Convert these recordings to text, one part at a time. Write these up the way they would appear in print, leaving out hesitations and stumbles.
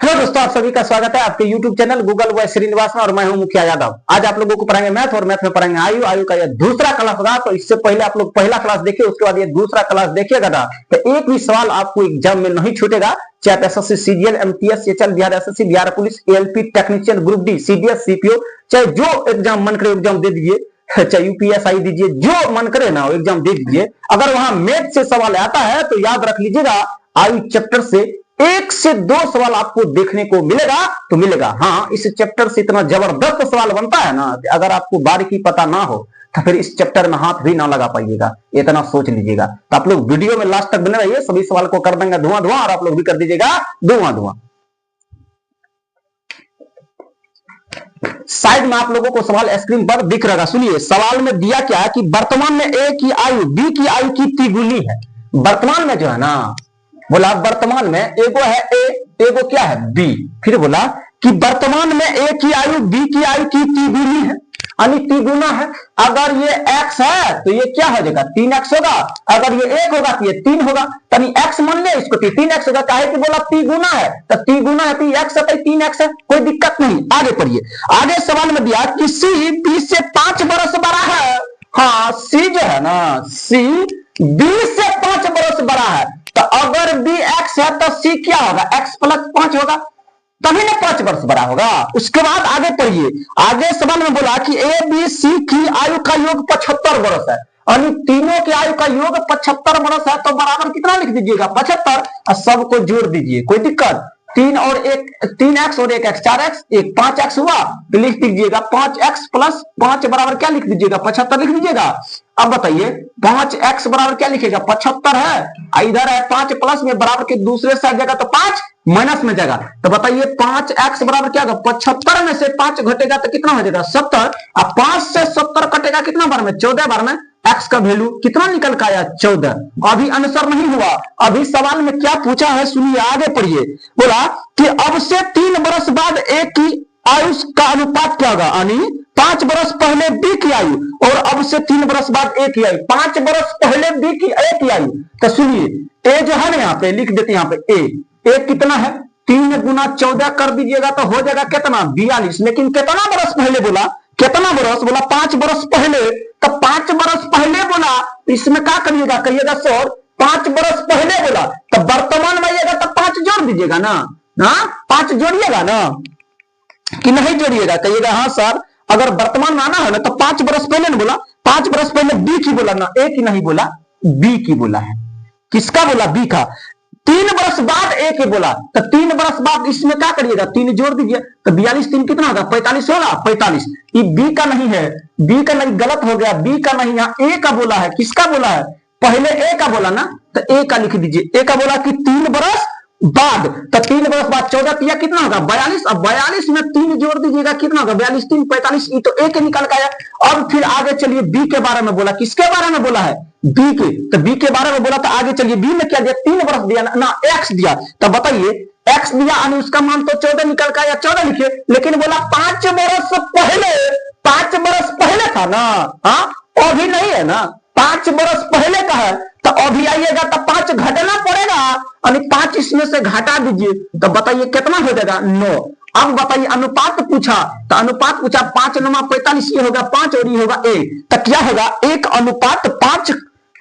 Hello दोस्तों, आप सभी का स्वागत है आपके YouTube channel Google boy Srinivas में और मैं हूं मुखिया यादव। आज आप लोगों को पढ़ाएंगे मैथ और मैथ में पढ़ाएंगे आयु। आयु का यह दूसरा क्लास होगा, तो इससे पहले आप लोग पहला क्लास देखिए, उसके बाद ये दूसरा क्लास देखिएगा ना, तो एक भी सवाल आपको एग्जाम में नहीं छूटेगा। चाहे SSC CGL, MTS, HL, Bihar SSC, Bihar police, ALP, technician, group D, CDS, CPO, चाहे जो एग्जाम मन करे एग्जाम दे दीजिए, चाहे यूपीएसआई दीजिए, जो मन करे ना एग्जाम दे दीजिए। अगर वहां मैथ से सवाल आता है तो याद रख लीजिएगा, आयु चैप्टर से 1 से 2 सवाल आपको देखने को मिलेगा तो मिलेगा। हाँ, इस चैप्टर से इतना जबरदस्त सवाल बनता है ना, अगर आपको बारीकी पता ना हो तो फिर इस चैप्टर में हाथ भी ना लगा पाइएगा, इतना सोच लीजिएगा। तो आप लोग वीडियो में लास्ट तक बने रहिए, सभी सवाल को कर देंगे धुआं धुआं, और आप लोग भी कर दीजिएगा धुआं धुआं। साइड में आप लोगों को सवाल स्क्रीन पर दिख रहा, सुनिए। सवाल में दिया क्या है कि वर्तमान में ए की आयु बी की आयु की तिगुनी है। वर्तमान में जो है ना, बोला वर्तमान में एगो है ए, एगो क्या है बी। फिर बोला कि वर्तमान में ए की आयु बी की आयु की तिगुनी है, यानी तिगुना है। अगर ये x है तो ये क्या हो जाएगा, 3x होगा। अगर ये 1 होगा तो ये 3 होगा, यानी x मान ले इसको 3x होगा। काहे कि बोला तिगुना है, तो तिगुना है तो x है तो 3x है, कोई दिक्कत नहीं। आगे पढ़िए। आगे सवाल में दिया कि c b से 5 बरस बड़ा है। हाँ, c जो है ना, c b से 5 बरस बड़ा है, तो अगर b x है तो c क्या होगा, x प्लस 5 होगा, तभी ना 5 वर्ष बड़ा होगा। उसके बाद आगे पढ़िए। आगे सवाल में बोला कि ए बी सी की आयु का योग 75 वर्ष है, यानी तीनों की आयु का योग 75 वर्ष है, तो बराबर कितना लिख दीजिएगा 75, और सबको जोड़ दीजिए, कोई दिक्कत। 3 और 1 3x और 1x 4x, एक 5x हुआ तो लिख दीजिएगा 5x प्लस 5 बराबर क्या लिख दीजिएगा 75 लिख दीजिएगा। अब बताइए 5x बराबर क्या लिखेगा 75 है, इधर है 5 प्लस में बराबर के दूसरे साइड जाएगा तो 5 माइनस में जाएगा, तो बताइए 5x बराबर क्या होगा, 75 में से 5 घटेगा तो कितना हो जाएगा 70, और 5 से 70 कटेगा कितना बार में 14 बार में। x का वैल्यू कितना निकल के आया 14। अभी आंसर नहीं हुआ, अभी सवाल में क्या पूछा है सुनिए, आगे पढ़िए। बोला कि अब से 3 वर्ष बाद ए की आयु का अनुपात क्या होगा, यानी 5 वर्ष पहले बी की आयु और अब से 3 वर्ष बाद ए की आयु। 5 वर्ष पहले बी की ए की आयु, तो सुनिए ए जो है ना, यहाँ पे लिख देते हैं, यहाँ पे ए कितना है 3 गुना 14 कर दीजिएगा तो हो जाएगा कितना 42। लेकिन कितना बरस पहले बोला, कितना बरस बोला 5 बरस पहले, तो 5 बरस पहले बोला, इसमें क्या करिएगा, कहिएगा 100। 5 बरस पहले बोला तो वर्तमान में आइएगा तो 5 जोड़ दीजिएगा ना, 5 जोड़िएगा ना कि नहीं जोड़िएगा, कहिएगा हाँ सर। अगर वर्तमान में आना है ना तो 5 बरस पहले ना बोला, 5 बरस पहले बी की बोला ना, ए की नहीं बोला, बी की बोला है। किसका बोला, बी का। 3 बरस बाद ए के बोला, तो 3 बरस बाद इसमें क्या करिएगा 3 जोड़ दीजिए, तो 42 3 कितना होगा 45 होगा, 45। ये बी का नहीं है, बी का नहीं, गलत हो गया, बी का नहीं, यहाँ ए का बोला है। किसका बोला है, पहले ए का बोला ना, तो ए का लिख दीजिए। ए का बोला कि 3 बरस बाद, तो 3 बरस बाद 14 किया कितना होगा 42, अब 42 में 3 जोड़ दीजिएगा कितना होगा 42 3 45, ये तो ए के निकल के आया। अब फिर आगे चलिए, बी के बारे में बोला, किसके बारे में बोला है, बी के, तो बी के बारे में बोला, तो आगे चलिए बी में क्या दिया 3 बरस दिया ना, एक्स दिया, तो बताइए एक्स दिया यानी उसका मान तो 14 निकल के आया, 14 लिखिए। लेकिन बोला 5 बरस पहले, 5 बरस पहले था ना, हाँ अभी नहीं है ना, 5 बरस पहले का है, तो अभी आइएगा तो 5 घटना पड़ेगा, यानी 5 इसमें से घटा दीजिए, तो बताइए कितना हो जाएगा 9। अब बताइए अनुपात पूछा, तो अनुपात पूछा 5 9 45, ये होगा 5 और ये होगा 1, तो क्या होगा 1 अनुपात 5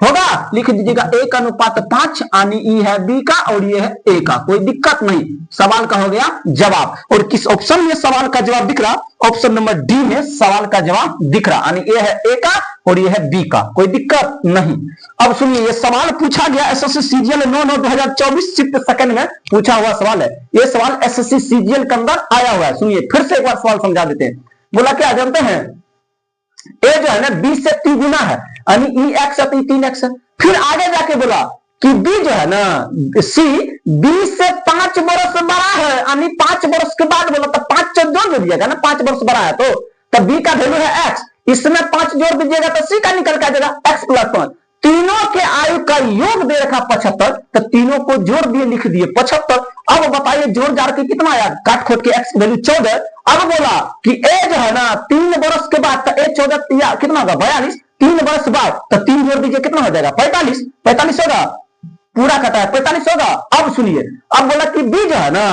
होगा, लिख दीजिएगा 1 अनुपात 5, यानी ये है बी का और ये है ए का, कोई दिक्कत नहीं। सवाल का हो गया जवाब। और किस ऑप्शन में सवाल का जवाब दिख रहा, ऑप्शन नंबर डी में सवाल का जवाब दिख रहा, यानी ये है ए का और ये है बी का, कोई दिक्कत नहीं। अब सुनिए, ये सवाल पूछा गया एसएससी सीजीएल 9/9/2024 शिफ्ट सेकंड में पूछा हुआ सवाल है। ये सवाल एसएससी सीजीएल के अंदर आया हुआ है। सुनिए फिर से एक बार सवाल समझा देते हैं। बोला क्या जानते हैं, ए जो है ना बी से 3 गुना है, यानी ई एक्स है तो 3x है। फिर आगे जाके बोला कि बी जो है ना, सी बी से 5 बरस बड़ा है, यानी 5 बरस के बाद बोला तो 5 जोड़ दीजिएगा ना, 5 बरस बड़ा है तो बी का वैल्यू है x, इसमें 5 जोड़ दीजिएगा तो सी का निकल के आ जाएगा x प्लस 1। तीनों के आयु का योग दे रखा 75, तो तीनों को जोड़ दिए, लिख दिए 75। अब बताइए जोड़ जार के कितना आया, काट खोट के x वैल्यू 14। अब बोला कि ए जो है ना 3 बरस के बाद, तो ए 14 कितना होगा 42, 3 बरस बाद, तो 3 जोड़ दीजिए कितना हो जाएगा 45, 45 होगा, पूरा कटा है 45 होगा। अब सुनिए, अब बोला कि बी जो है ना,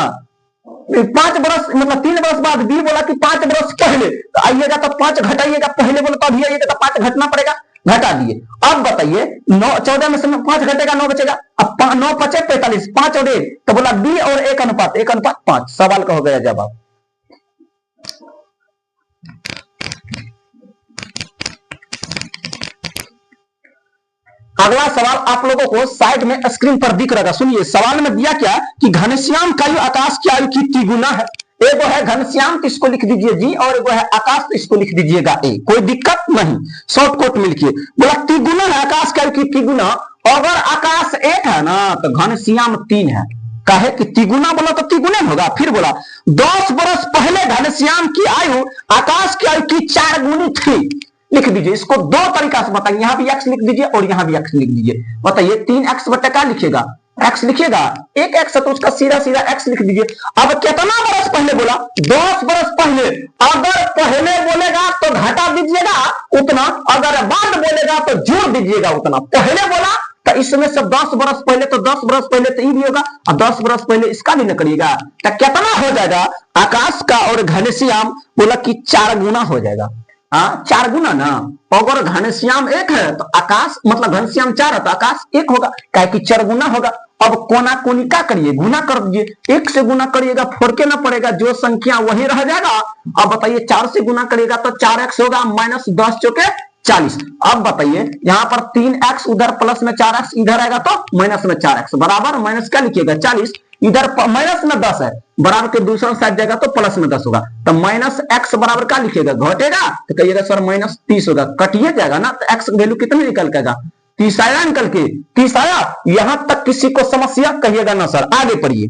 5 बरस मतलब 3 बरस बाद, बी बोला कि 5 बरस पहले, तो आइएगा तो 5 घटाइएगा, पहले बोले तो अभी आइएगा तो 5 घटना पड़ेगा, घटा दिए। अब बताइए 9 14 में से 5 घटेगा 9 बचेगा, अब 9 5 45, 5 और 1, तो बोला बी और 1 अनुपात 5। सवाल का हो गया जवाब। अगला सवाल आप लोगों को साइड में स्क्रीन पर दिख रहा है, सुनिए। सवाल में दिया क्या कि घनश्याम का आयु आकाश की आयु की तिगुना है। एगो है घनश्याम तो इसको लिख दीजिए जी, और एगो है आकाश तो इसको लिख दीजिएगा ए, कोई दिक्कत नहीं, शॉर्टकट में लिखिए। बोला तिगुना है आकाश की आयु की तिगुना, अगर आकाश 1 है ना तो घनश्याम 3 है। काहे कि तिगुना बोला तो तिगुने होगा। फिर बोला 10 बरस पहले घनश्याम की आयु आकाश की आयु की 4 गुनी थी। लिख दीजिए, इसको 2 तरीका से बताइए, यहां भी x लिख दीजिए और यहां भी x लिख दीजिए। बताइए 3x बटे क्या लिखिएगा, x लिखिएगा, एक x है तो उसका सीधा सीधा x लिख दीजिए। अब कितना बरस पहले बोला, 10 बरस पहले। अगर पहले बोलेगा तो घटा दीजिएगा उतना, अगर बाद बोलेगा तो जोड़ दीजिएगा उतना। पहले बोला तो इसमें से 10 बरस पहले, तो 10 बरस पहले तो ये भी होगा, और 10 बरस पहले इसका भी न करिएगा, तो कितना हो जाएगा आकाश का और घनश्याम बोला कि 4 गुना हो जाएगा। हाँ 4 गुना ना, अगर घनश्याम 1 है तो आकाश मतलब घनश्याम 4 है तो आकाश 1 होगा, क्या कि 4 गुना होगा। अब कोना कोनी क्या करिए, गुना कर दीजिए, 1 से गुना करिएगा, फोड़ के ना पड़ेगा, जो संख्या वही रह जाएगा। अब बताइए 4 से गुना करिएगा तो 4x होगा, माइनस 10 चौके 40। अब बताइए यहाँ पर 3x उधर प्लस में 4x इधर आएगा तो माइनस में 4x बराबर माइनस क्या लिखिएगा 40, इधर माइनस में 10 है, बराबर के दूसरा साइड जाएगा तो प्लस में 10 होगा, तो माइनस x बराबर क्या लिखिएगा, घटेगा तो कहिएगा सर माइनस 30 होगा, कटिए जाएगा ना, तो x वैल्यू कितनी निकल केगा 30 आया, निकल के 30 आया। यहां तक किसी को समस्या, कहिएगा ना सर, आगे पढ़िए।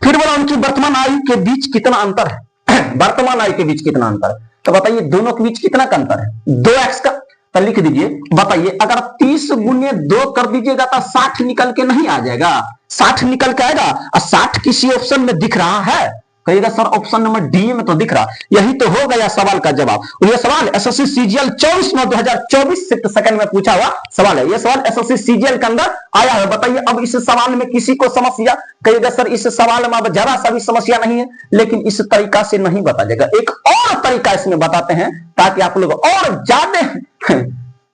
फिर बोला उनकी वर्तमान आयु के बीच कितना अंतर है वर्तमान आयु के बीच कितना अंतर है, तो बताइए दोनों के बीच कितना का अंतर है, 2x का, तो लिख दीजिए। बताइए अगर 30 गुने 2 कर दीजिएगा तो 60 निकल के नहीं आ जाएगा, 60 निकल के आएगा, और 60 किसी ऑप्शन में दिख रहा है, कहिएगा सर ऑप्शन नंबर डी में तो दिख रहा। यही तो हो गया सवाल का जवाब। और यह सवाल एसएससी सीजीएल 24/9/2024 सेकंड में पूछा हुआ सवाल है। यह सवाल एसएससी सीजीएल के अंदर आया है। बताइए अब इस सवाल में किसी को समस्या, कहिएगा सर इस सवाल में अब जरा सा भी समस्या नहीं है, लेकिन इस तरीका से नहीं बता जाएगा, एक और तरीका इसमें बताते हैं ताकि आप लोग और ज्यादा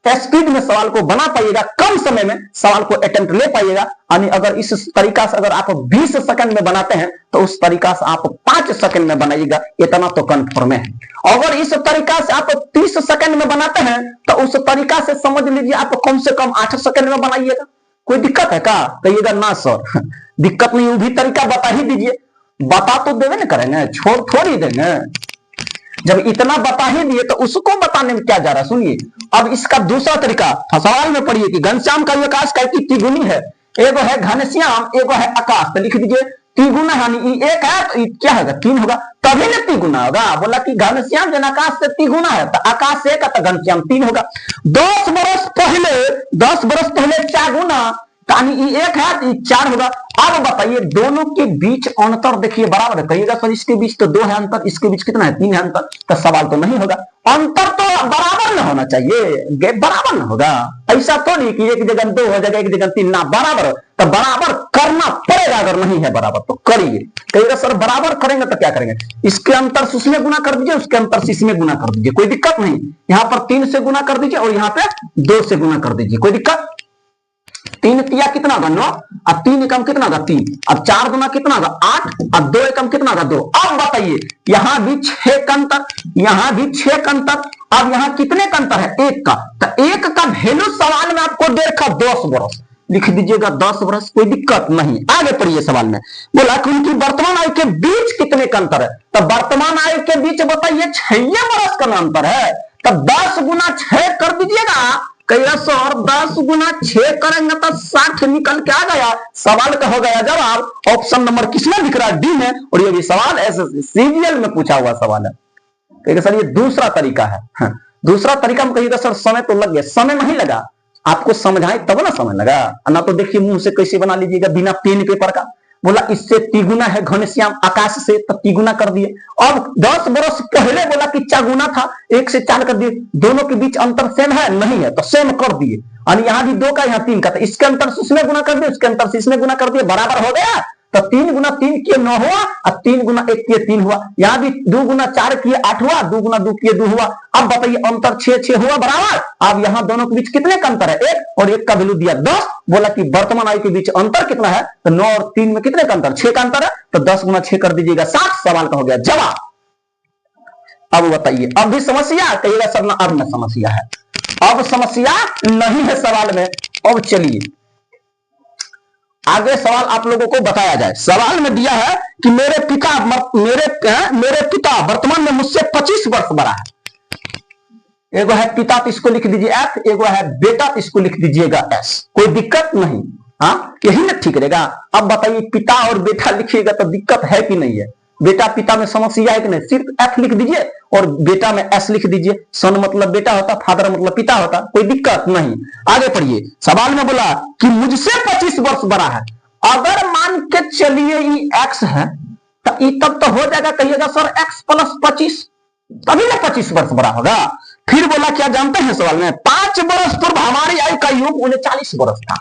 स्पीड में सवाल को बना पाइएगा, कम समय में सवाल को अटेम्प्ट ले पाइएगा। यानी अगर इस तरीका से अगर आप 20 सेकंड में बनाते हैं तो उस तरीका से आप 5 सेकंड में बनाइएगा, इतना तो कन्फर्म है। अगर इस तरीका से आप 30 सेकंड में बनाते हैं तो उस तरीका से समझ लीजिए आप कम से कम 8 सेकंड में बनाइएगा। कोई दिक्कत है क्या, कहिएगा ना सर दिक्कत नहीं, वो भी तरीका बता ही दीजिए। बता तो देवे ना करेंगे, छोड़ थोड़ी देंगे, जब इतना बता ही दिए तो उसको बताने में क्या जा रहा है। सुनिए अब इसका दूसरा तरीका सवाल में पढ़िए कि घनश्याम का आकाश का तिगुनी है, एगो है घनश्याम एगो है आकाश, तो लिख दीजिए तिगुना, यानी 1 है तो क्या होगा 3 होगा, तभी ना तिगुना होगा। बोला कि घनश्याम जन आकाश से तिगुना है तो आकाश 1 है तो घनश्याम 3 होगा। 10 बरस पहले 4 गुना, यानी 1 है तो 4 होगा। अब बताइए दोनों के बीच अंतर देखिए बराबर है, कहिएगा सर इसके बीच तो 2 है अंतर, इसके बीच कितना है 3 है अंतर, तो सवाल तो नहीं होगा। अंतर तो बराबर न होना चाहिए, बराबर न होगा, ऐसा थोड़ी कि एक जगह 2 हो जाएगा एक जगह 3 ना, बराबर तो बराबर करना पड़ेगा। अगर नहीं है बराबर तो करिए, कहिएगा सर बराबर करेंगे तो क्या करेंगे, इसके अंतर से उसमें गुना कर दीजिए, उसके अंतर से इसमें गुना कर दीजिए, कोई दिक्कत नहीं। यहाँ पर 3 से गुना कर दीजिए और यहाँ पे 2 से गुना कर दीजिए, कोई दिक्कत। 3 तिया कितना होगा 9, अब 3 एकम कितना होगा 3, अब 4 गुना कितना होगा 8, अब 2 एकम कितना होगा 2। अब बताइए यहां भी 6 का अंतर, यहां भी 6 का अंतर, अब यहां कितने का अंतर है 1 का, तो 1 का वैल्यू सवाल में आपको दे रखा 10 बरस, लिख दीजिएगा 10 बरस, कोई दिक्कत नहीं। आगे पढ़िए सवाल में बोला कि उनकी वर्तमान आयु के बीच कितने का अंतर है, तो वर्तमान आयु के बीच बताइए 6 बरस का अंतर है, तो 10 गुना 6 कर दीजिएगा, कहिए सर 10 गुना 6 करेंगे तो 60 निकल के आ गया, सवाल का हो गया जवाब। ऑप्शन नंबर किसमें दिख रहा है डी में, और ये भी सवाल एसएससी सीजीएल में पूछा हुआ सवाल है। कहिएगा सर ये दूसरा तरीका है, हाँ। दूसरा तरीका में कहिएगा सर समय तो लग गया, समय नहीं लगा, आपको समझाए तब ना समय लगा, ना तो देखिए मुंह से कैसे बना लीजिएगा बिना पेन पेपर का। बोला इससे तिगुना है घनश्याम आकाश से, तो तिगुना कर दिए। अब 10 बरस पहले बोला कि 4 गुना था, 1 से 4 कर दिए, दोनों के बीच अंतर सेम है नहीं है तो सेम कर दिए, और यहाँ भी 2 का यहाँ 3 का, तो इसके अंतर से उसमें गुना कर दिए, उसके अंतर से इसमें गुना कर दिए, बराबर हो गया, तो 3 गुना 3 किए 9 हुआ और 3 गुना 1 किए 3 हुआ। यहाँ भी 2 गुना 4 किए 8 हुआ, 2 गुना 2 किए 2 हुआ। अब बताइए अंतर 6 हुआ बराबर। अब यहाँ दोनों के बीच कितने का अंतर है? 1 और 1 का वैल्यू दिया 10। बोला कि वर्तमान आयु के बीच अंतर कितना है? तो 9 और 3 में कितने का अंतर? 6 का अंतर है। तो 10 गुना 6 कर दीजिएगा 60। सवाल का हो गया जवाब। अब बताइए, अब भी समस्या? कहिएगा सर ना अब न समस्या है, अब समस्या नहीं है सवाल में। अब चलिए आगे सवाल आप लोगों को बताया जाए। सवाल में दिया है कि मेरे पिता वर्तमान में मुझसे 25 वर्ष बड़ा है। एगो है पिता तो इसको लिख दीजिए F, एगो है बेटा तो इसको लिख दीजिएगा S। कोई दिक्कत नहीं, हाँ यही ना ठीक रहेगा। अब बताइए पिता और बेटा लिखिएगा तो दिक्कत है कि नहीं है? बेटा पिता में समस्या है कि नहीं? सिर्फ F लिख दीजिए और बेटा में S लिख दीजिए। सन मतलब बेटा होता, फादर मतलब पिता होता, कोई दिक्कत नहीं। आगे पढ़िए। सवाल में बोला कि मुझसे 25 वर्ष बड़ा है। अगर मान के चलिए ये X है तो तब तो हो जाएगा, कहिएगा सर X प्लस 25, तभी ना 25 वर्ष बड़ा होगा। फिर बोला क्या जानते हैं सवाल में? 5 वर्ष पूर्व हमारी आयु का योग 39 वर्ष था।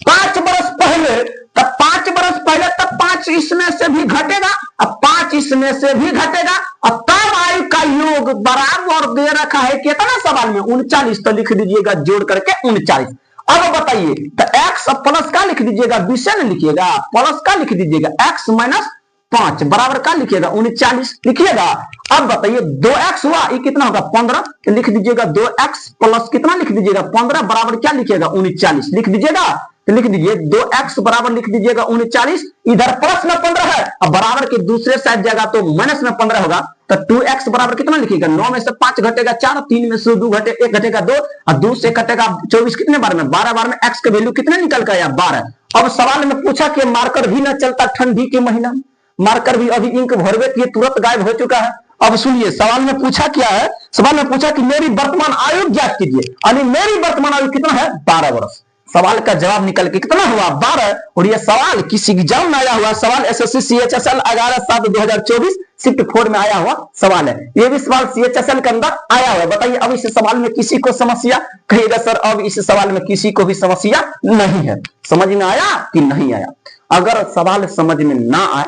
5 वर्ष पहले, तब 5 वर्ष पहले तब 5 इसमें से भी घटेगा, अब 5 इसमें से भी घटेगा, अब तब आयु का योग बराबर दे रखा है कितना सवाल में? 39। तो लिख दीजिएगा जोड़ करके 39। अब बताइए तो x प्लस का लिख दीजिएगा, विषय लिखिएगा, प्लस का लिख दीजिएगा x माइनस 5 बराबर का लिखिएगा 39 लिखिएगा। अब बताइए 2x हुआ, ये कितना होगा? 15। तो लिख दीजिएगा 2x प्लस कितना लिख दीजिएगा? 15 बराबर क्या लिखिएगा? 39 लिख दीजिएगा। तो लिख दीजिए 2x बराबर लिख दीजिएगा 39। इधर प्लस में 15 है, अब बराबर के दूसरे साइड जाएगा तो माइनस में 15 होगा। तो 2x बराबर कितना लिखिएगा? 9 में से 5 घटेगा 4, 3 में से 2 घटे 1 घटेगा 2 और 2 से घटेगा 24। कितने बार में? 12 बार में x का वैल्यू कितने निकल कर आया? 12। अब सवाल में पूछा कि मार्कर भी ना चलता ठंडी के महीना में, मार्कर भी अभी इंक भरवे किए तुरंत गायब हो चुका है। अब सुनिए सवाल में पूछा क्या है? सवाल में पूछा कि मेरी वर्तमान आयु ज्ञात कीजिए, यानी मेरी वर्तमान आयु कितना है? 12 वर्ष। सवाल का जवाब निकल के कितना हुआ? 12। और यह सवाल किसी एग्जाम में आया हुआ सवाल, एसएससी CHSL 11/7/2024 शिफ्ट 4 में आया हुआ सवाल है। ये भी सवाल CHSL के अंदर आया हुआ है। बताइए अब इस सवाल में किसी को समस्या? कहिएगा सर अब इस सवाल में किसी को भी समस्या नहीं है। समझ में आया कि नहीं आया? अगर सवाल समझ में ना आए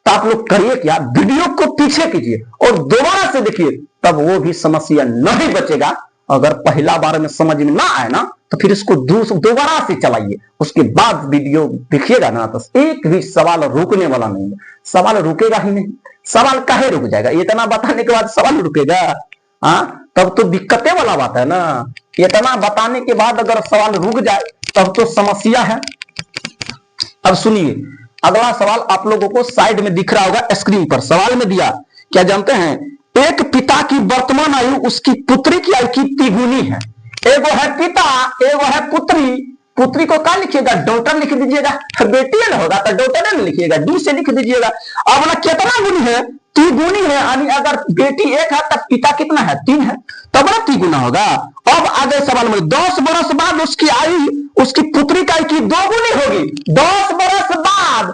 तो आप लोग करिए क्या, वीडियो को पीछे कीजिए और दोबारा से देखिए, तब वो भी समस्या नहीं बचेगा। अगर पहला बार में समझ में ना आए ना तो फिर इसको दोबारा से चलाइए, उसके बाद वीडियो देखिएगा ना तो एक भी सवाल रुकने वाला नहीं है। सवाल रुकेगा ही नहीं। सवाल काहे रुक जाएगा? इतना बताने के बाद सवाल रुकेगा? हाँ तब तो दिक्कतें वाला बात है ना। इतना बताने के बाद अगर सवाल रुक जाए तब तो समस्या है। अब सुनिए अगला सवाल आप लोगों को साइड में दिख रहा होगा स्क्रीन पर। सवाल में दिया क्या जानते हैं? एक पिता की वर्तमान आयु उसकी पुत्री की आयु की तिगुनी है। एगो है पिता, एगो है पुत्री। पुत्री को क्या लिखिएगा? डॉटर लिख दीजिएगा। बेटी है ना होगा तो डॉटर है लिखिएगा, डी से लिख दीजिएगा। अब ना कितना गुनी है? तिगुनी है, यानी अगर बेटी 1 है तब पिता कितना है? 3 है, तब ना तिगुना होगा। अब आगे सवाल में 10 वर्ष बाद उसकी आयु उसकी पुत्री का आयु की 2 गुनी होगी। 10 वर्ष बाद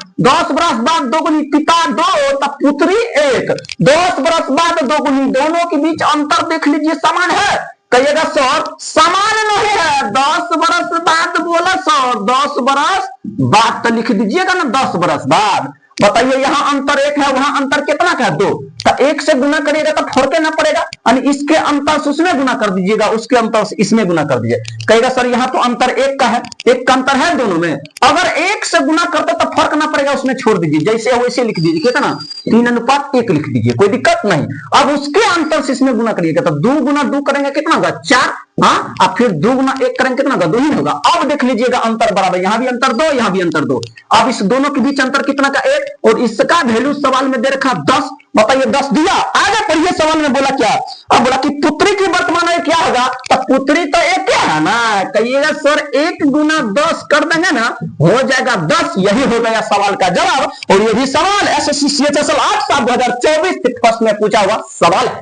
2 गुनी, पिता 2 तब पुत्री 1। 10 वर्ष बाद 2 गुनी, दोनों के बीच अंतर देख लीजिए समान है। कहिएगा सर समान नहीं है। 10 वर्ष बाद बोला सर 10 वर्ष बाद तो लिख दीजिएगा ना 10 वर्ष बाद। बताइए यहाँ अंतर 1 है, वहां अंतर कितना का है? 2। तो 1 से गुना करिएगा तो फर्क ना पड़ेगा, यानी इसके अंतर से उसमें गुना कर दीजिएगा, उसके अंतर से इसमें गुना कर दीजिए। कहेगा सर यहाँ तो अंतर 1 का है, 1 का अंतर है दोनों में। अगर 1 से गुना करते तो फर्क ना पड़ेगा, उसमें छोड़ दीजिए, जैसे वैसे लिख दीजिए। कितना? 3:1 लिख दीजिए, कोई दिक्कत नहीं। अब उसके अंतर से इसमें गुना करिएगा तो 2 गुना 2 करेंगे कितना होगा? 4। हाँ अब फिर 2 गुना 1 करेंगे कितना होगा? 2 ही होगा। अब देख लीजिएगा अंतर बराबर, यहाँ भी अंतर 2, यहाँ भी अंतर 2। अब इस दोनों के बीच अंतर कितना का? 1। और इसका वैल्यू सवाल में दे रखा 10। बताइए 10 दिया। आगे पढ़िए सवाल में बोला क्या? अब बोला कि पुत्री की वर्तमान आयु क्या होगा? तो पुत्री तो 1 क्या है ना। कहिएगा सर 1 गुना 10 कर देंगे ना, हो जाएगा 10। यही हो गया सवाल का जवाब। और ये भी सवाल एसएससी CHSL 8/7/2024 फर्स्ट में पूछा हुआ सवाल है।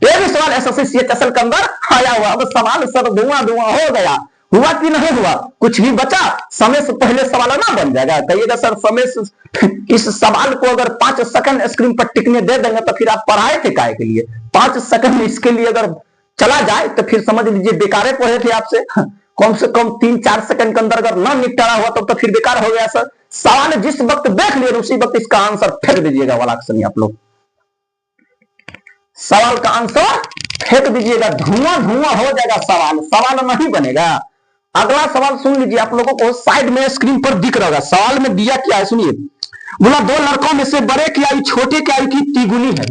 ये भी सवाल एसएससी CHSL के अंदर आया हुआ। अब सवाल सर धुआं हो गया, हुआ कि नहीं हुआ? कुछ भी बचा? समय से पहले सवाल ना बन जाएगा। कहिएगा सर समय से इस सवाल को अगर 5 सेकंड स्क्रीन पर टिकने दे देंगे तो फिर आप पढ़ाए थे काहे के लिए? 5 सेकंड इसके लिए अगर चला जाए तो फिर समझ लीजिए बेकारे पढ़े थे आपसे। कम से कम 3-4 सेकंड के अंदर अगर ना निपटारा हुआ तो फिर बेकार हो गया सर। सवाल जिस वक्त देख लिए उसी वक्त इसका आंसर फेंक दीजिएगा वाला सुनिए आप लोग, सवाल का आंसर फेंक दीजिएगा, धुआं धुआं हो जाएगा, सवाल नहीं बनेगा। अगला सवाल सुन लीजिए, आप लोगों को साइड में स्क्रीन पर दिख रहा होगा, सवाल में दिया क्या है सुनिए। बोला दो लड़कों में से बड़े की आयु छोटे की आयु की तिगुनी है।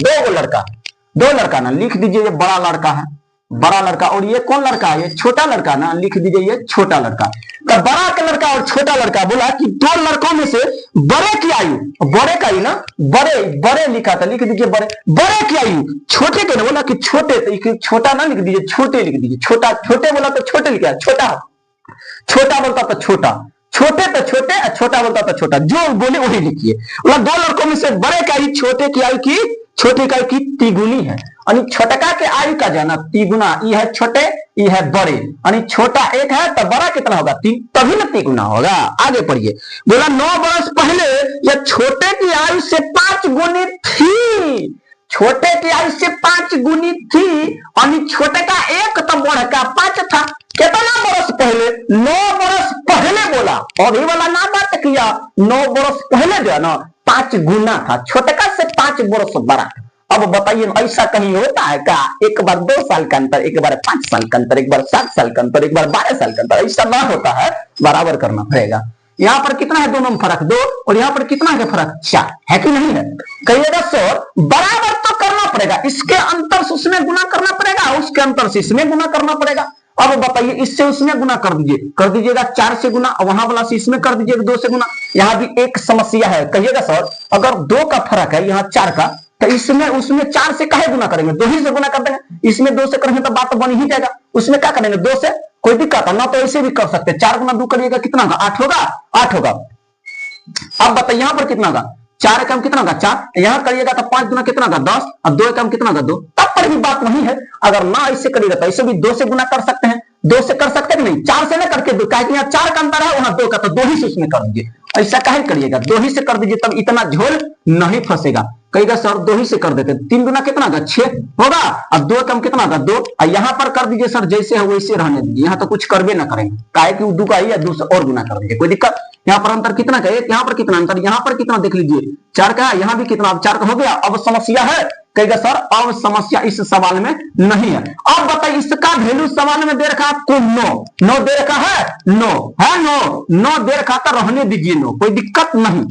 दो लड़का ना लिख दीजिए, ये बड़ा लड़का और ये कौन लड़का है, ये छोटा लड़का ना, लिख दीजिए ये छोटा लड़का। तो बड़ा का लड़का और छोटा लड़का, बोला कि दो लड़कों में से बड़े की आयु, बड़े का आयु ना, बड़े लिखा था, लिख दीजिए बड़े की आयु छोटे के ना, बोला कि छोटे, तो छोटा ना लिख दीजिए, छोटे लिख दीजिए, छोटे बोला तो छोटे लिखा, छोटा बोलता तो छोटे तो छोटा बोलता तो छोटा, जो बोले वही लिखिए। बोला दो लड़कों में से बड़े की आयु छोटे की आयु की तिगुनी है, यानी छोटका के आयु का जो है ना तिगुना, ये है छोटे ये है बड़े, यानी छोटा एक है तो बड़ा कितना होगा, तभी ना तिगुना होगा। आगे पढ़िए, बोला 9 वर्ष पहले यह छोटे की आयु से 5 गुनी थी, छोटे की आयु से 5 गुनी थी, यानी छोटे का एक तो बड़े का 5 था। कितना बरस पहले, 9 बरस पहले बोला, अभी वाला ना बात किया, 9 बरस पहले जो है ना 5 गुना था, छोटका से 5 बरस बड़ा। अब बताइए ऐसा कहीं होता है क्या, एक बार 2 साल का अंतर, एक बार 5 साल का अंतर, एक बार 7 साल का अंतर, एक बार 12 साल का अंतर, ऐसा ना होता है, बराबर करना पड़ेगा। यहाँ पर कितना है दोनों में फर्क 2, और यहाँ पर कितना है फर्क 4 है कि नहीं है। कहिएगा सर बराबर तो करना पड़ेगा, इसके अंतर से उसमें गुना करना पड़ेगा, उसके अंतर से इसमें गुना करना पड़ेगा। अब बताइए इससे उसमें गुना कर दीजिएगा 4 से गुना, वहां वाला से इसमें कर दीजिएगा 2 से गुना। यहाँ भी एक समस्या है, कहिएगा सर अगर 2 का फर्क है यहाँ 4 का, तो इसमें उसमें 4 से काहे गुना करेंगे, 2 ही से गुना कर देंगे, इसमें 2 से करेंगे तो बात बन ही जाएगा, उसमें क्या करेंगे 2 से, कोई दिक्कत है ना, तो ऐसे भी कर सकते हैं, 4 गुना 2 करिएगा कितना होगा 8 होगा। अब बताइए यहाँ पर कितना होगा, 4 कम कितना होगा 4, यहाँ करिएगा तो 5 गुना कितना होगा 10, और 2 कम कितना होगा 2, तब पर भी बात नहीं है। अगर ना ऐसे करिएगा तो ऐसे भी 2 से गुना कर सकते हैं, 2 से कर सकते हैं नहीं, 4 से ना करके 2, यहाँ 4 का अंतर है वहां 2 का, तो 2 ही से उसमें कर दीजिए, ऐसा काहे करिएगा 2 ही से कर दीजिए, तब इतना झोल नहीं फंसेगा। कहिएगा सर 2 ही से कर देते, 3 गुना कितना होगा 6 होगा, अब 2 कम कितना होगा 2, और यहाँ पर कर दीजिए सर जैसे है वैसे रहने दीजिए, यहाँ तो कुछ करबे ना करेंगे, काहे कि 2 का ही है 2 से और गुना कर दीजिए, कोई दिक्कत। यहाँ पर अंतर कितना का, यहाँ पर कितना अंतर, यहाँ पर कितना देख लीजिए 4 का है, यहाँ भी कितना, अब 4 का हो गया। अब समस्या है, कहेगा सर अब समस्या इस सवाल में नहीं है। अब बताइए इसका वैल्यू सवाल में दे रखा आपको 9 दे रखा है, 9 दे रखा था, रहने दीजिए 9, कोई दिक्कत नहीं।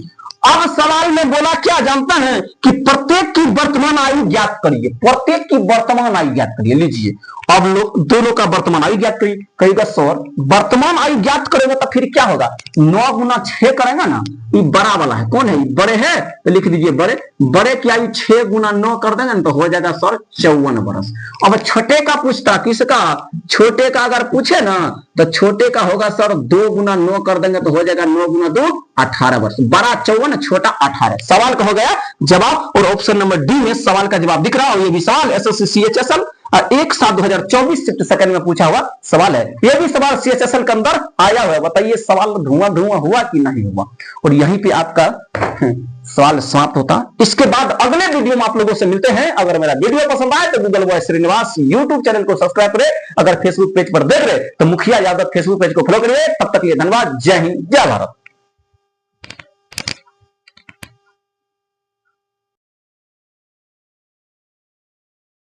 अब सवाल में बोला क्या जानता है कि प्रत्येक की वर्तमान आयु ज्ञात करिए, प्रत्येक की वर्तमान आयु ज्ञात करिए। लीजिए अब लोग दोनों का वर्तमान आयु ज्ञात करिए। कहेगा सर वर्तमान आयु ज्ञात करेंगे तो फिर क्या होगा, 9 गुना 6 करेगा ना, ये बड़ा वाला है, कौन है बड़े है, तो लिख दीजिए बड़े की आयु 6 गुना 9 कर देंगे ना, तो हो जाएगा सर 54 बरस। अब छोटे का पूछता, किसका, छोटे का अगर पूछे ना तो छोटे का होगा सर 2 गुना 9 कर देंगे तो हो जाएगा 9 गुना 2 18 वर्ष, बड़ा 54 छोटा 18। सवाल का हो गया जवाब, और ऑप्शन नंबर डी में सवाल का जवाब दिख रहा है। ये भी सवाल एसएससी सीएचएसएल 1/7/2024 शिफ्ट सेकंड में पूछा हुआ सवाल है, ये भी सवाल सीएचएसएल के अंदर आया हुआ है। बताइए सवाल धुआं हुआ कि नहीं हुआ, और यहीं पे आपका सवाल समाप्त होता। इसके बाद अगले वीडियो में आप लोगों से मिलते हैं। अगर मेरा वीडियो पसंद आए तो Google boy Srinivas YouTube channel को सब्सक्राइब करें, अगर फेसबुक पेज पर देख रहे तो मुखिया यादव फेसबुक पेज को फॉलो करिए। तब तक ये धन्यवाद, जय हिंद जय भारत।